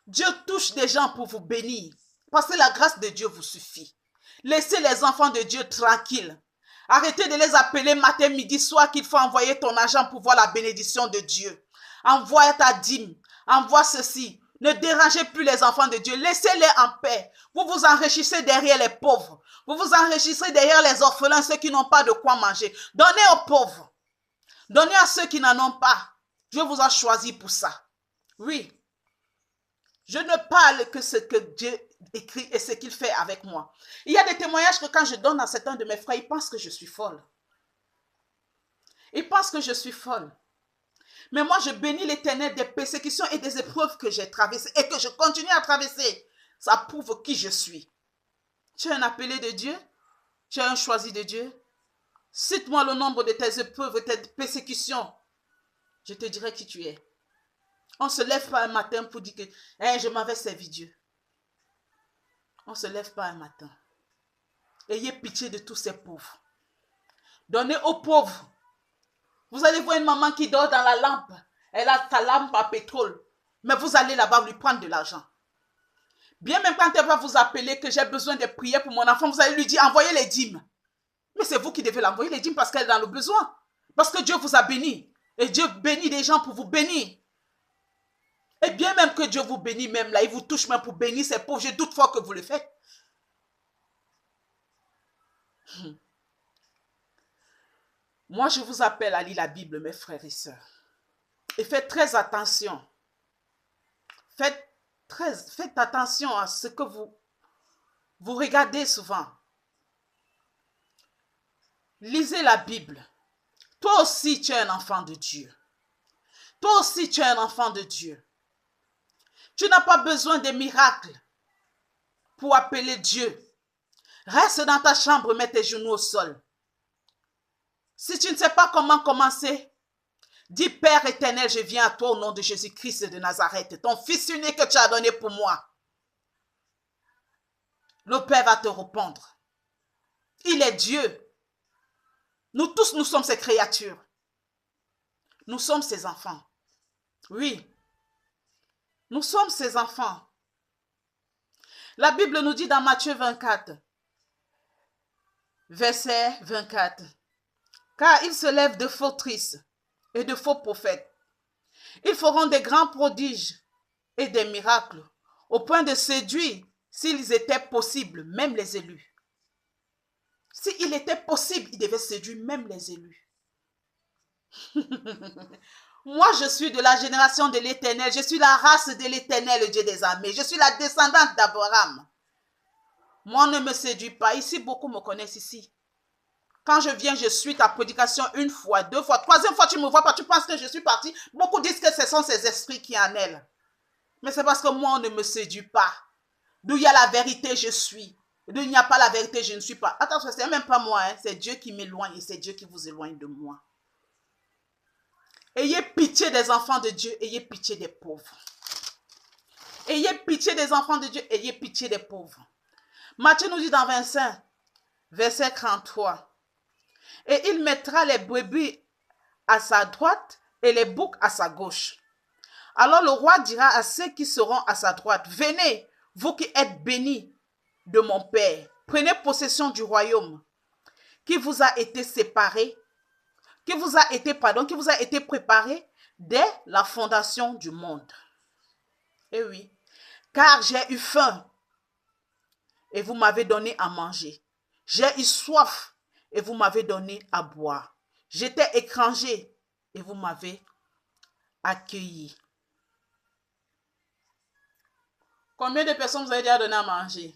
Dieu touche des gens pour vous bénir. Parce que la grâce de Dieu vous suffit. Laissez les enfants de Dieu tranquilles. Arrêtez de les appeler matin, midi, soir qu'il faut envoyer ton argent pour voir la bénédiction de Dieu. Envoie ta dîme. Envoie ceci. Ne dérangez plus les enfants de Dieu. Laissez-les en paix. Vous vous enrichissez derrière les pauvres. Vous vous enrichissez derrière les orphelins, ceux qui n'ont pas de quoi manger. Donnez aux pauvres. Donnez à ceux qui n'en ont pas. Dieu vous a choisi pour ça. Oui. Je ne parle que ce que Dieu écrit et ce qu'il fait avec moi. Il y a des témoignages que quand je donne à certains de mes frères, ils pensent que je suis folle. Ils pensent que je suis folle. Mais moi, je bénis l'Éternel des persécutions et des épreuves que j'ai traversées et que je continue à traverser. Ça prouve qui je suis. Tu es un appelé de Dieu? Tu es un choisi de Dieu? Cite-moi le nombre de tes épreuves, tes persécutions. Je te dirai qui tu es. On ne se lève pas un matin pour dire que je m'avais servi Dieu. On ne se lève pas un matin. Ayez pitié de tous ces pauvres. Donnez aux pauvres. Vous allez voir une maman qui dort dans la lampe. Elle a sa lampe à pétrole. Mais vous allez là-bas lui prendre de l'argent. Bien même quand elle va vous appeler que j'ai besoin de prier pour mon enfant, vous allez lui dire envoyez les dîmes. Mais c'est vous qui devez l'envoyer les dîmes parce qu'elle est dans le besoin. Parce que Dieu vous a béni. Et Dieu bénit des gens pour vous bénir. Et bien même que Dieu vous bénit même là, il vous touche même pour bénir ces pauvres. Je doute fort que vous le faites. Moi, je vous appelle à lire la Bible, mes frères et sœurs. Et faites très attention. Faites attention à ce que vous regardez souvent. Lisez la Bible. Toi aussi, tu es un enfant de Dieu. Toi aussi, tu es un enfant de Dieu. Tu n'as pas besoin de miracles pour appeler Dieu. Reste dans ta chambre, mets tes genoux au sol. Si tu ne sais pas comment commencer, dis Père éternel, je viens à toi au nom de Jésus-Christ de Nazareth, ton fils unique que tu as donné pour moi. Le Père va te répondre. Il est Dieu. Nous tous, nous sommes ses créatures. Nous sommes ses enfants. Oui. Nous sommes ses enfants. La Bible nous dit dans Matthieu 24, verset 24, car il se lève de faux tristes et de faux prophètes. Ils feront des grands prodiges et des miracles, au point de séduire, s'ils étaient possibles, même les élus. S'il était possible, il devait séduire même les élus. Moi, je suis de la génération de l'Éternel. Je suis la race de l'Éternel, le Dieu des armées. Je suis la descendante d'Abraham. Moi, ne me séduis pas. Ici, beaucoup me connaissent ici. Quand je viens, je suis ta prédication une fois, deux fois, troisième fois, tu me vois pas, tu penses que je suis parti. Beaucoup disent que ce sont ces esprits qui en elles. Mais c'est parce que moi, on ne me séduit pas. D'où il y a la vérité, je suis. D'où il n'y a pas la vérité, je ne suis pas. Attention, ce n'est même pas moi, hein. C'est Dieu qui m'éloigne et c'est Dieu qui vous éloigne de moi. Ayez pitié des enfants de Dieu, ayez pitié des pauvres. Ayez pitié des enfants de Dieu, ayez pitié des pauvres. Matthieu nous dit dans 25, verset 33. Et il mettra les brebis à sa droite et les boucs à sa gauche. Alors le roi dira à ceux qui seront à sa droite, venez, vous qui êtes bénis de mon Père, prenez possession du royaume qui vous a été séparé, qui vous a été préparé dès la fondation du monde. Eh oui, car j'ai eu faim et vous m'avez donné à manger. J'ai eu soif et vous m'avez donné à boire. J'étais étranger et vous m'avez accueilli. Combien de personnes vous avez déjà donné à manger?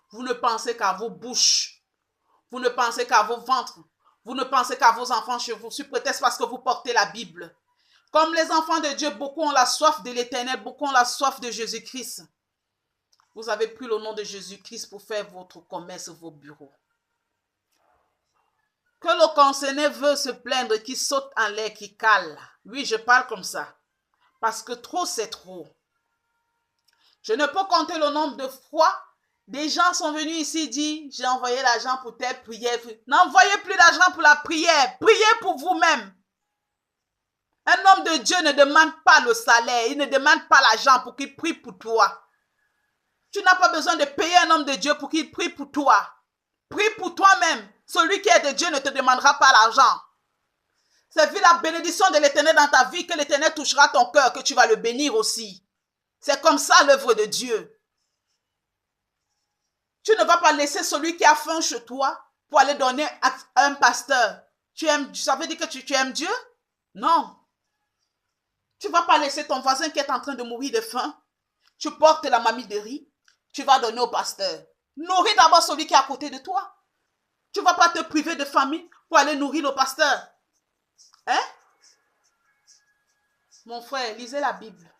Vous ne pensez qu'à vos bouches. Vous ne pensez qu'à vos ventres. Vous ne pensez qu'à vos enfants chez vous, sous prétexte parce que vous portez la Bible. Comme les enfants de Dieu, beaucoup ont la soif de l'Éternel, beaucoup ont la soif de Jésus-Christ. Vous avez pris le nom de Jésus-Christ pour faire votre commerce, vos bureaux. Que le concerné veut se plaindre, qui saute en l'air, qui cale. Oui, je parle comme ça. Parce que trop, c'est trop. Je ne peux compter le nombre de fois des gens sont venus ici dire, j'ai envoyé l'argent pour telle prière. N'envoyez plus d'argent pour la prière. Priez pour vous-même. Un homme de Dieu ne demande pas le salaire, il ne demande pas l'argent pour qu'il prie pour toi. Tu n'as pas besoin de payer un homme de Dieu pour qu'il prie pour toi. Prie pour toi-même. Celui qui est de Dieu ne te demandera pas l'argent. C'est vu la bénédiction de l'Éternel dans ta vie que l'Éternel touchera ton cœur, que tu vas le bénir aussi. C'est comme ça l'œuvre de Dieu. Tu ne vas pas laisser celui qui a faim chez toi pour aller donner à un pasteur. Ça veut dire que tu aimes Dieu? Non. Tu ne vas pas laisser ton voisin qui est en train de mourir de faim. Tu portes la mamie de riz. Tu vas donner au pasteur. Nourris d'abord celui qui est à côté de toi. Tu ne vas pas te priver de famille pour aller nourrir le pasteur. Hein? Mon frère, lisez la Bible.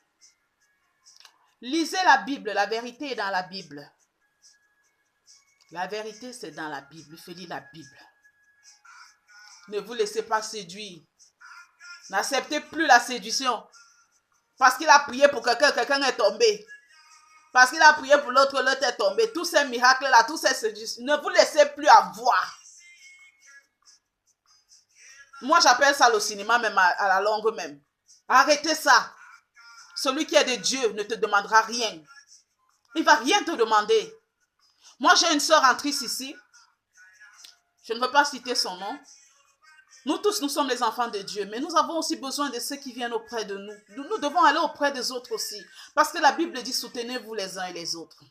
Lisez la Bible. La vérité est dans la Bible. La vérité, c'est dans la Bible. Il faut lire la Bible. Ne vous laissez pas séduire. N'acceptez plus la séduction. Parce qu'il a prié pour quelqu'un, quelqu'un est tombé. Parce qu'il a prié pour l'autre, l'autre est tombé. Tous ces miracles-là, tous ces séductions, ne vous laissez plus avoir. Moi, j'appelle ça le cinéma, même à la longue même. Arrêtez ça. Celui qui est de Dieu ne te demandera rien. Il ne va rien te demander. Moi, j'ai une sœur en Christ ici. Je ne veux pas citer son nom. Nous tous, nous sommes les enfants de Dieu, mais nous avons aussi besoin de ceux qui viennent auprès de nous. Nous devons aller auprès des autres aussi. Parce que la Bible dit, soutenez-vous les uns et les autres.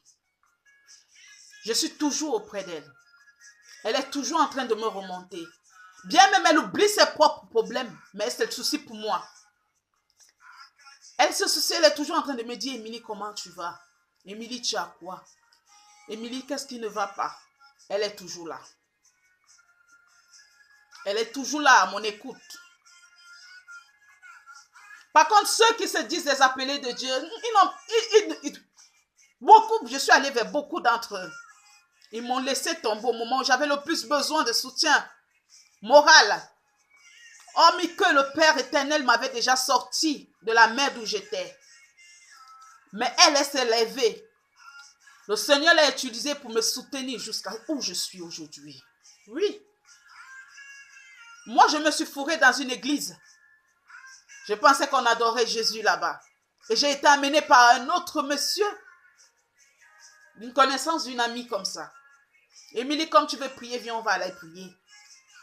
Je suis toujours auprès d'elle. Elle est toujours en train de me remonter. Bien même, elle oublie ses propres problèmes, mais elle se soucie pour moi. Elle se soucie, elle est toujours en train de me dire, Émilie, comment tu vas? Émilie, tu as quoi? Émilie, qu'est-ce qui ne va pas? Elle est toujours là. Elle est toujours là à mon écoute. Par contre, ceux qui se disent des appelés de Dieu, beaucoup, je suis allée vers beaucoup d'entre eux. Ils m'ont laissé tomber au moment où j'avais le plus besoin de soutien moral. Hormis que le Père éternel m'avait déjà sorti de la mer d'où j'étais. Mais elle s'est levée. Le Seigneur l'a utilisée pour me soutenir jusqu'à où je suis aujourd'hui. Oui. Moi, je me suis fourrée dans une église. Je pensais qu'on adorait Jésus là-bas. Et j'ai été amenée par un autre monsieur. D'une connaissance d'une amie comme ça. Émilie, comme tu veux prier, viens, on va aller prier.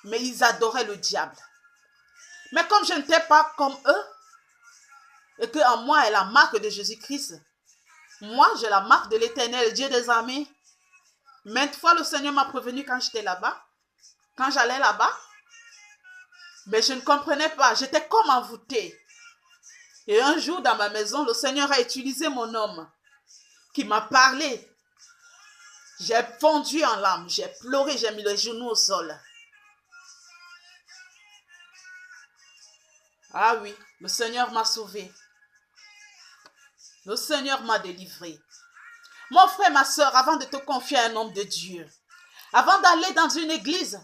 Mais ils adoraient le diable. Mais comme je n'étais pas comme eux, et qu'en moi est la marque de Jésus-Christ, moi, j'ai la marque de l'Éternel, Dieu des armées. Maintes fois, le Seigneur m'a prévenu quand j'étais là-bas. Quand j'allais là-bas, mais je ne comprenais pas. J'étais comme envoûtée. Et un jour, dans ma maison, le Seigneur a utilisé mon homme qui m'a parlé. J'ai fondu en larmes. J'ai pleuré. J'ai mis les genoux au sol. Ah oui, le Seigneur m'a sauvé. Le Seigneur m'a délivré. Mon frère, ma soeur, avant de te confier à un homme de Dieu, avant d'aller dans une église,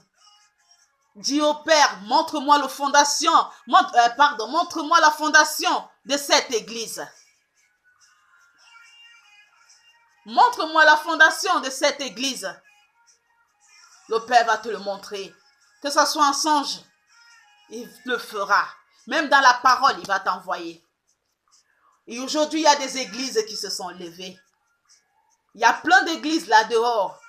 dis au Père, montre-moi la fondation, montre-moi la fondation de cette église. Montre-moi la fondation de cette église. Le Père va te le montrer. Que ce soit en songe, il le fera. Même dans la parole, il va t'envoyer. Et aujourd'hui, il y a des églises qui se sont levées. Il y a plein d'églises là dehors.